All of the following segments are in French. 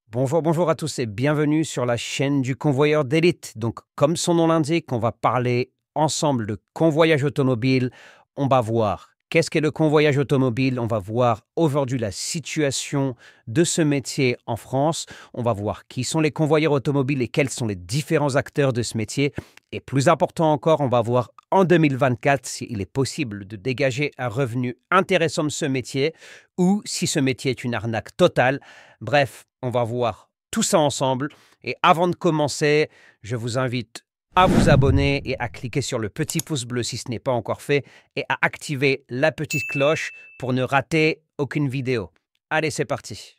Bonjour, bonjour à tous et bienvenue sur la chaîne du convoyeur d'élite. Donc, comme son nom l'indique, on va parler ensemble de convoyage automobile. On va voir qu'est-ce qu'est le convoyage automobile. On va voir aujourd'hui la situation de ce métier en France. On va voir qui sont les convoyeurs automobiles et quels sont les différents acteurs de ce métier. Et plus important encore, on va voir en 2024 s'il est possible de dégager un revenu intéressant de ce métier ou si ce métier est une arnaque totale. Bref, on va voir tout ça ensemble. Et avant de commencer, je vous invite à vous abonner et à cliquer sur le petit pouce bleu si ce n'est pas encore fait et à activer la petite cloche pour ne rater aucune vidéo. Allez, c'est parti.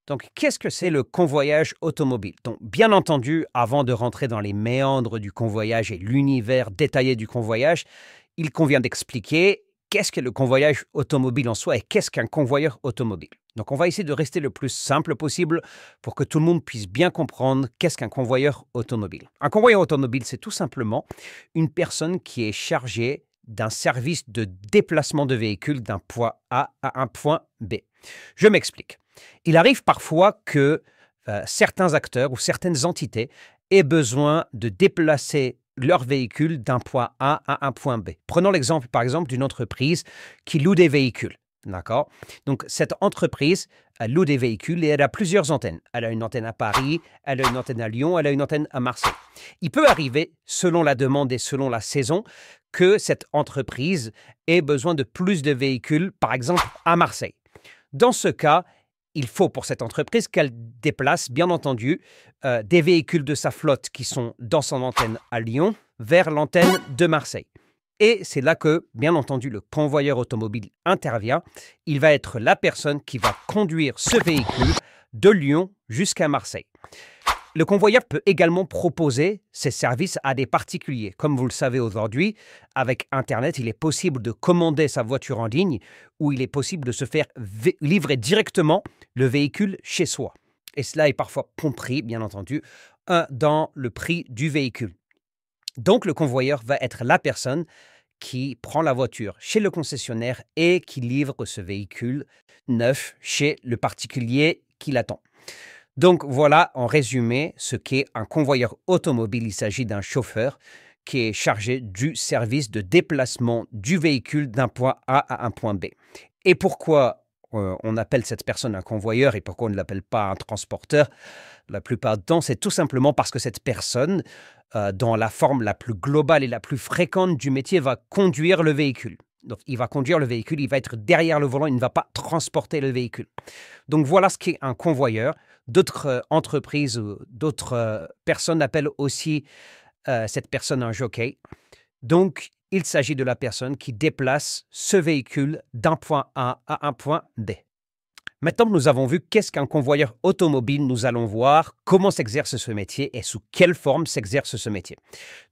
Donc, qu'est-ce que c'est le convoyage automobile? Donc, bien entendu, avant de rentrer dans les méandres du convoyage et l'univers détaillé du convoyage, il convient d'expliquer qu'est-ce qu'est le convoyage automobile en soi et qu'est-ce qu'un convoyeur automobile. Donc, on va essayer de rester le plus simple possible pour que tout le monde puisse bien comprendre qu'est-ce qu'un convoyeur automobile. Un convoyeur automobile, c'est tout simplement une personne qui est chargée d'un service de déplacement de véhicules d'un point A à un point B. Je m'explique. Il arrive parfois que certains acteurs ou certaines entités aient besoin de déplacer leur véhicule d'un point A à un point B. Prenons l'exemple, par exemple, d'une entreprise qui loue des véhicules. D'accord? Donc, cette entreprise loue des véhicules et elle a plusieurs antennes. Elle a une antenne à Paris, elle a une antenne à Lyon, elle a une antenne à Marseille. Il peut arriver, selon la demande et selon la saison, que cette entreprise ait besoin de plus de véhicules, par exemple, à Marseille. Dans ce cas, il faut pour cette entreprise qu'elle déplace, bien entendu, des véhicules de sa flotte qui sont dans son antenne à Lyon vers l'antenne de Marseille. Et c'est là que, bien entendu, le convoyeur automobile intervient. Il va être la personne qui va conduire ce véhicule de Lyon jusqu'à Marseille. Le convoyeur peut également proposer ses services à des particuliers. Comme vous le savez aujourd'hui, avec Internet, il est possible de commander sa voiture en ligne ou il est possible de se faire livrer directement le véhicule chez soi. Et cela est parfois compris, bien entendu, dans le prix du véhicule. Donc, le convoyeur va être la personne qui prend la voiture chez le concessionnaire et qui livre ce véhicule neuf chez le particulier qui l'attend. Donc voilà, en résumé, ce qu'est un convoyeur automobile. Il s'agit d'un chauffeur qui est chargé du service de déplacement du véhicule d'un point A à un point B. Et pourquoi on appelle cette personne un convoyeur et pourquoi on ne l'appelle pas un transporteur? La plupart du temps, c'est tout simplement parce que cette personne, dans la forme la plus globale et la plus fréquente du métier, va conduire le véhicule. Donc, il va conduire le véhicule, il va être derrière le volant, il ne va pas transporter le véhicule. Donc, voilà ce qu'est un convoyeur. D'autres entreprises ou d'autres personnes appellent aussi cette personne un jockey. Donc, il s'agit de la personne qui déplace ce véhicule d'un point A à un point B. Maintenant que nous avons vu qu'est-ce qu'un convoyeur automobile, nous allons voir comment s'exerce ce métier et sous quelle forme s'exerce ce métier.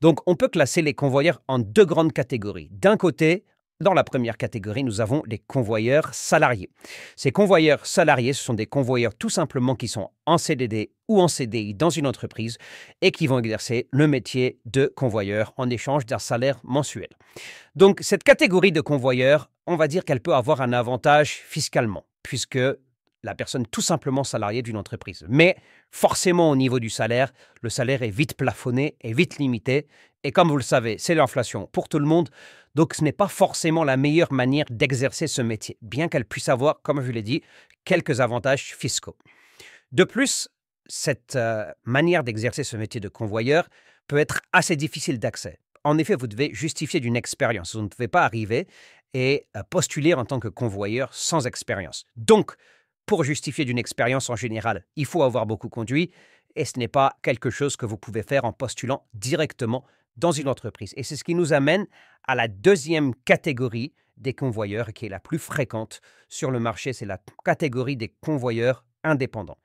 Donc, on peut classer les convoyeurs en deux grandes catégories. D'un côté, dans la première catégorie, nous avons les convoyeurs salariés. Ces convoyeurs salariés, ce sont des convoyeurs tout simplement qui sont en CDD ou en CDI dans une entreprise et qui vont exercer le métier de convoyeur en échange d'un salaire mensuel. Donc, cette catégorie de convoyeurs, on va dire qu'elle peut avoir un avantage fiscalement, puisque la personne est tout simplement salariée d'une entreprise. Mais forcément, au niveau du salaire, le salaire est vite plafonné et vite limité. Et comme vous le savez, c'est l'inflation pour tout le monde. Donc, ce n'est pas forcément la meilleure manière d'exercer ce métier, bien qu'elle puisse avoir, comme je l'ai dit, quelques avantages fiscaux. De plus, cette manière d'exercer ce métier de convoyeur peut être assez difficile d'accès. En effet, vous devez justifier d'une expérience. Vous ne pouvez pas arriver et postuler en tant que convoyeur sans expérience. Donc, pour justifier d'une expérience en général, il faut avoir beaucoup conduit et ce n'est pas quelque chose que vous pouvez faire en postulant directement dans une entreprise. Et c'est ce qui nous amène à la deuxième catégorie des convoyeurs qui est la plus fréquente sur le marché, c'est la catégorie des convoyeurs indépendants.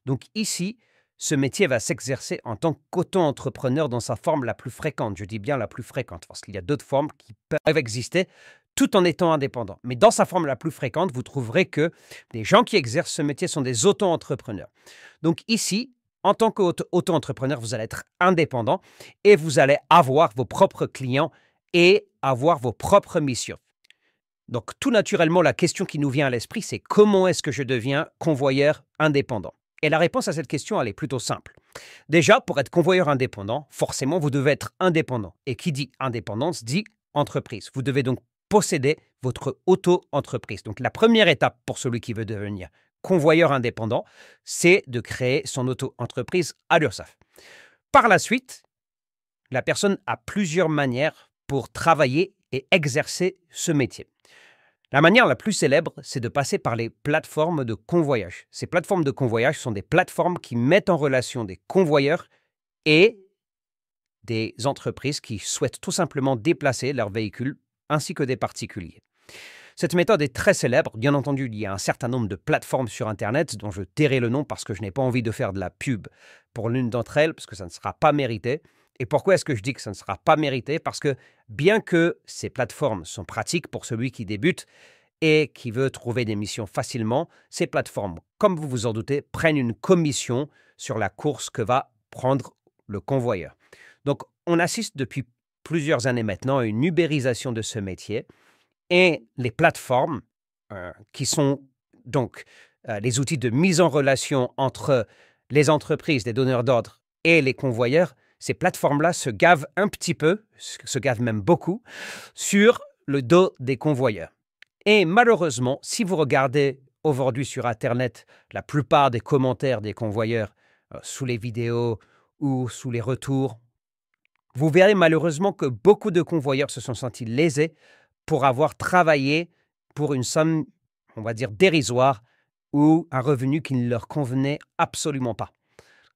Donc ici, ce métier va s'exercer en tant qu'auto-entrepreneur dans sa forme la plus fréquente. Je dis bien la plus fréquente parce qu'il y a d'autres formes qui peuvent exister tout en étant indépendants. Mais dans sa forme la plus fréquente, vous trouverez que les gens qui exercent ce métier sont des auto-entrepreneurs. Donc ici, En tant qu'auto-entrepreneur, vous allez être indépendant et vous allez avoir vos propres clients et avoir vos propres missions. Donc, tout naturellement, la question qui nous vient à l'esprit, c'est comment est-ce que je deviens convoyeur indépendant? Et la réponse à cette question, elle est plutôt simple. Déjà, pour être convoyeur indépendant, forcément, vous devez être indépendant. Et qui dit indépendance dit entreprise. Vous devez donc posséder votre auto-entreprise. Donc, la première étape pour celui qui veut devenir convoyeur indépendant, c'est de créer son auto-entreprise à l'URSSAF. Par la suite, la personne a plusieurs manières pour travailler et exercer ce métier. La manière la plus célèbre, c'est de passer par les plateformes de convoyage. Ces plateformes de convoyage sont des plateformes qui mettent en relation des convoyeurs et des entreprises qui souhaitent tout simplement déplacer leurs véhicules ainsi que des particuliers. Cette méthode est très célèbre. Bien entendu, il y a un certain nombre de plateformes sur Internet dont je tairai le nom parce que je n'ai pas envie de faire de la pub pour l'une d'entre elles parce que ça ne sera pas mérité. Et pourquoi est-ce que je dis que ça ne sera pas mérité? Parce que bien que ces plateformes sont pratiques pour celui qui débute et qui veut trouver des missions facilement, ces plateformes, comme vous vous en doutez, prennent une commission sur la course que va prendre le convoyeur. Donc, on assiste depuis plusieurs années maintenant à une ubérisation de ce métier et les plateformes qui sont donc les outils de mise en relation entre les entreprises, les donneurs d'ordre et les convoyeurs, ces plateformes-là se gavent un petit peu, se gavent même beaucoup, sur le dos des convoyeurs. Et malheureusement, si vous regardez aujourd'hui sur Internet la plupart des commentaires des convoyeurs sous les vidéos ou sous les retours, vous verrez malheureusement que beaucoup de convoyeurs se sont sentis lésés pour avoir travaillé pour une somme, on va dire, dérisoire ou un revenu qui ne leur convenait absolument pas.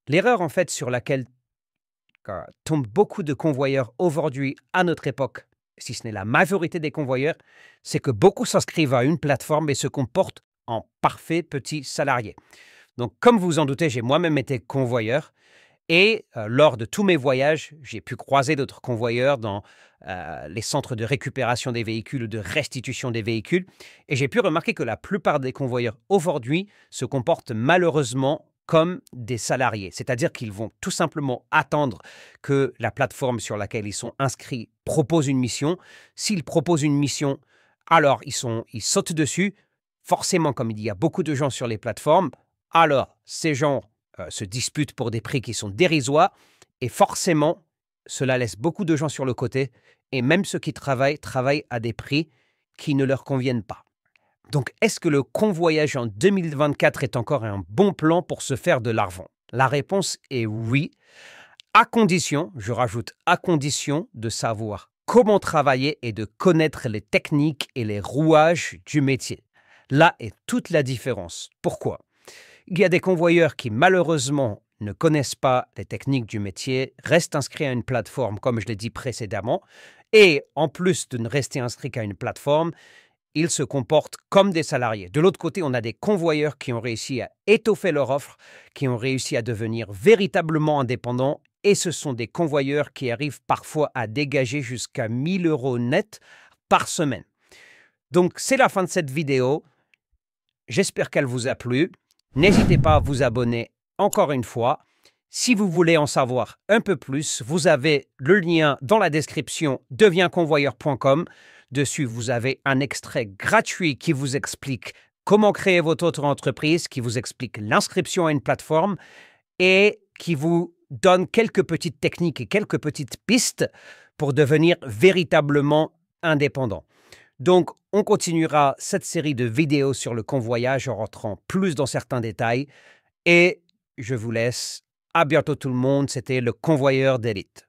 L'erreur, en fait, sur laquelle tombent beaucoup de convoyeurs aujourd'hui, à notre époque, si ce n'est la majorité des convoyeurs, c'est que beaucoup s'inscrivent à une plateforme et se comportent en parfait petit salarié. Donc, comme vous vous en doutez, j'ai moi-même été convoyeur et lors de tous mes voyages, j'ai pu croiser d'autres convoyeurs dans les centres de récupération des véhicules ou de restitution des véhicules et j'ai pu remarquer que la plupart des convoyeurs aujourd'hui se comportent malheureusement comme des salariés, c'est-à-dire qu'ils vont tout simplement attendre que la plateforme sur laquelle ils sont inscrits propose une mission. S'ils proposent une mission, alors ils sautent dessus. Forcément, comme il y a beaucoup de gens sur les plateformes, alors ces gens se disputent pour des prix qui sont dérisoires et forcément, cela laisse beaucoup de gens sur le côté et même ceux qui travaillent à des prix qui ne leur conviennent pas. Donc, est-ce que le convoyage en 2024 est encore un bon plan pour se faire de l'argent? La réponse est oui, à condition, je rajoute à condition de savoir comment travailler et de connaître les techniques et les rouages du métier. Là est toute la différence. Pourquoi? Il y a des convoyeurs qui malheureusement ne connaissent pas les techniques du métier, restent inscrits à une plateforme comme je l'ai dit précédemment, et en plus de ne rester inscrits qu'à une plateforme, ils se comportent comme des salariés. De l'autre côté, on a des convoyeurs qui ont réussi à étoffer leur offre, qui ont réussi à devenir véritablement indépendants et ce sont des convoyeurs qui arrivent parfois à dégager jusqu'à 1 000 € net par semaine. Donc, c'est la fin de cette vidéo. J'espère qu'elle vous a plu. N'hésitez pas à vous abonner encore une fois. Si vous voulez en savoir un peu plus, vous avez le lien dans la description deviensconvoyeur.com. Dessus, vous avez un extrait gratuit qui vous explique comment créer votre auto-entreprise, qui vous explique l'inscription à une plateforme et qui vous donne quelques petites techniques et quelques petites pistes pour devenir véritablement indépendant. Donc, on continuera cette série de vidéos sur le convoyage en rentrant plus dans certains détails et je vous laisse. À bientôt tout le monde, c'était le convoyeur d'élite.